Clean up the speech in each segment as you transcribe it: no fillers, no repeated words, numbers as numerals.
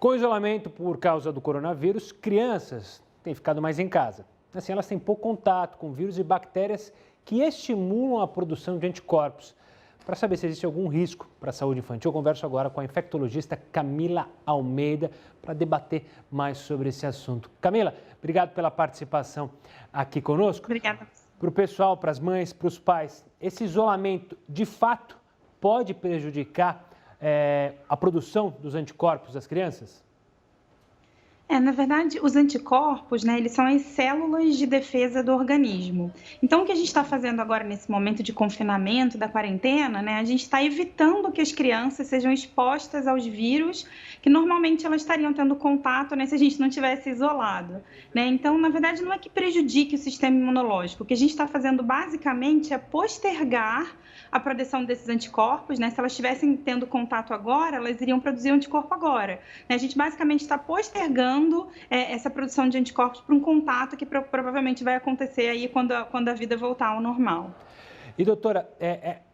Com o isolamento por causa do coronavírus, crianças têm ficado mais em casa. Assim, elas têm pouco contato com vírus e bactérias que estimulam a produção de anticorpos. Para saber se existe algum risco para a saúde infantil, eu converso agora com a infectologista Camila Almeida para debater mais sobre esse assunto. Camila, obrigado pela participação aqui conosco. Obrigada. Para o pessoal, para as mães, para os pais, esse isolamento de fato pode prejudicar a produção dos anticorpos das crianças? Na verdade, os anticorpos, né, eles são as células de defesa do organismo. Então, o que a gente está fazendo agora nesse momento de confinamento, da quarentena, né, a gente está evitando que as crianças sejam expostas aos vírus que normalmente elas estariam tendo contato, né, se a gente não tivesse isolado, né? Então, na verdade, não é que prejudique o sistema imunológico. O que a gente está fazendo, basicamente, é postergar a produção desses anticorpos, né? Se elas estivessem tendo contato agora, elas iriam produzir anticorpo agora, né? A gente basicamente está postergando essa produção de anticorpos para um contato que provavelmente vai acontecer aí quando a vida voltar ao normal. E doutora,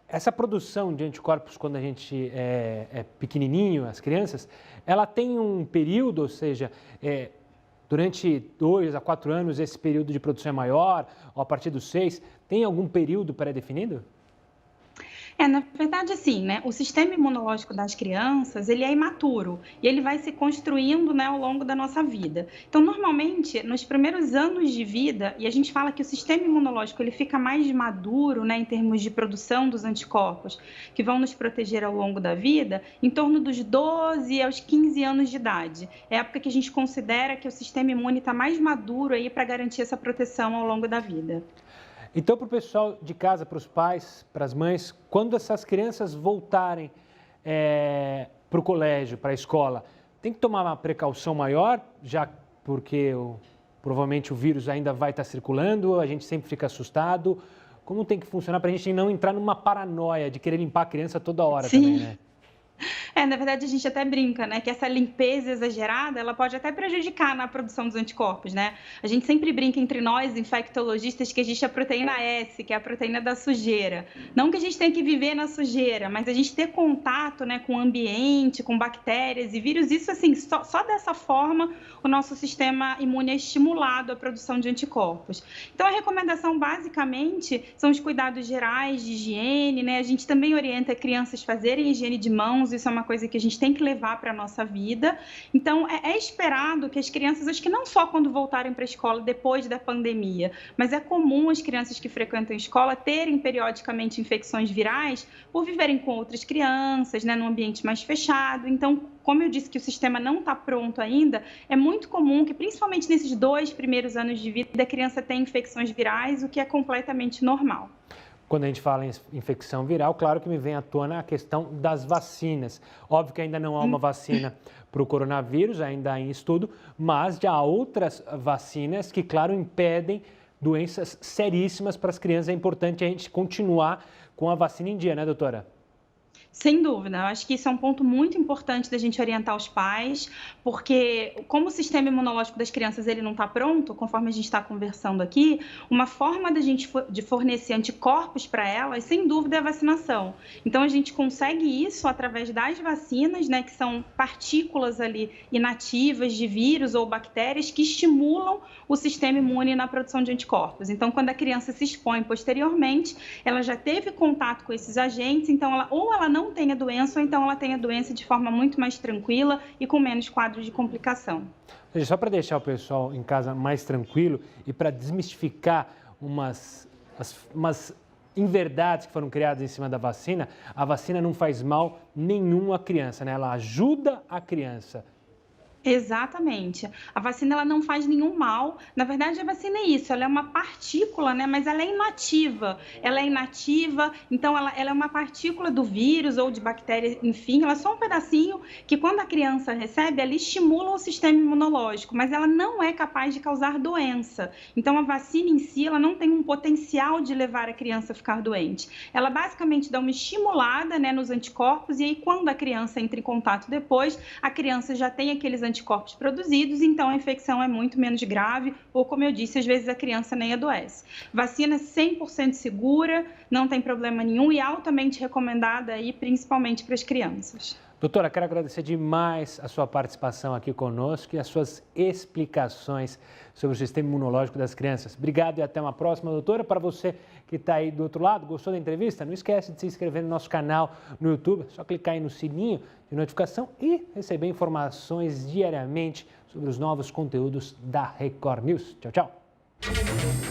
essa produção de anticorpos quando a gente é pequenininho, as crianças, ela tem um período, ou seja, durante 2 a 4 anos esse período de produção é maior, ou a partir dos 6, tem algum período pré-definido? Na verdade, assim, né, o sistema imunológico das crianças, ele é imaturo e ele vai se construindo, né, ao longo da nossa vida. Então, normalmente, nos primeiros anos de vida, e a gente fala que o sistema imunológico ele fica mais maduro, né, em termos de produção dos anticorpos, que vão nos proteger ao longo da vida, em torno dos 12 aos 15 anos de idade. É a época que a gente considera que o sistema imune está mais maduro aí para garantir essa proteção ao longo da vida. Então, para o pessoal de casa, para os pais, para as mães, quando essas crianças voltarem para o colégio, para a escola, tem que tomar uma precaução maior, já porque provavelmente o vírus ainda vai estar circulando, a gente sempre fica assustado. Como tem que funcionar para a gente não entrar numa paranoia de querer limpar a criança toda hora também, né? Na verdade, a gente até brinca, né, que essa limpeza exagerada, ela pode até prejudicar na produção dos anticorpos, né? A gente sempre brinca entre nós, infectologistas, que existe a proteína S, que é a proteína da sujeira. Não que a gente tenha que viver na sujeira, mas a gente ter contato, né, com o ambiente, com bactérias e vírus, isso assim, só dessa forma o nosso sistema imune é estimulado à produção de anticorpos. Então, a recomendação, basicamente, são os cuidados gerais de higiene, né? A gente também orienta crianças a fazerem higiene de mãos, isso é uma coisa que a gente tem que levar para a nossa vida. Então, é esperado que as crianças, acho que não só quando voltarem para a escola depois da pandemia, mas é comum as crianças que frequentam a escola terem periodicamente infecções virais por viverem com outras crianças, né, num ambiente mais fechado. Então, como eu disse que o sistema não está pronto ainda, é muito comum que, principalmente nesses 2 primeiros anos de vida, a criança tenha infecções virais, o que é completamente normal. Quando a gente fala em infecção viral, claro que me vem à tona a questão das vacinas. Óbvio que ainda não há uma vacina para o coronavírus, ainda em estudo, mas já há outras vacinas que, claro, impedem doenças seríssimas para as crianças. É importante a gente continuar com a vacina em dia, né, doutora? Sem dúvida, eu acho que isso é um ponto muito importante da gente orientar os pais, porque como o sistema imunológico das crianças ele não está pronto, conforme a gente está conversando aqui, uma forma da gente de fornecer anticorpos para elas, sem dúvida, é a vacinação. Então, a gente consegue isso através das vacinas, né, que são partículas ali inativas de vírus ou bactérias que estimulam o sistema imune na produção de anticorpos. Então, quando a criança se expõe posteriormente, ela já teve contato com esses agentes, então ela não tem a doença, ou então ela tem a doença de forma muito mais tranquila e com menos quadros de complicação. Só para deixar o pessoal em casa mais tranquilo e para desmistificar umas inverdades que foram criadas em cima da vacina, a vacina não faz mal nenhum à criança, né? Ela ajuda a criança. Exatamente. A vacina ela não faz nenhum mal. Na verdade, a vacina é isso, ela é uma partícula, né? Mas ela é inativa. Ela é inativa, então ela é uma partícula do vírus ou de bactéria, enfim, ela é só um pedacinho que quando a criança recebe, ela estimula o sistema imunológico, mas ela não é capaz de causar doença. Então, a vacina em si, ela não tem um potencial de levar a criança a ficar doente. Ela basicamente dá uma estimulada, né, nos anticorpos e aí quando a criança entra em contato depois, a criança já tem aqueles anticorpos produzidos, então a infecção é muito menos grave, ou como eu disse, às vezes a criança nem adoece. Vacina 100% segura, não tem problema nenhum e altamente recomendada aí, principalmente para as crianças. Doutora, quero agradecer demais a sua participação aqui conosco e as suas explicações sobre o sistema imunológico das crianças. Obrigado e até uma próxima, doutora. Para você que está aí do outro lado, gostou da entrevista? Não esquece de se inscrever no nosso canal no YouTube. É só clicar aí no sininho de notificação e receber informações diariamente sobre os novos conteúdos da Record News. Tchau, tchau.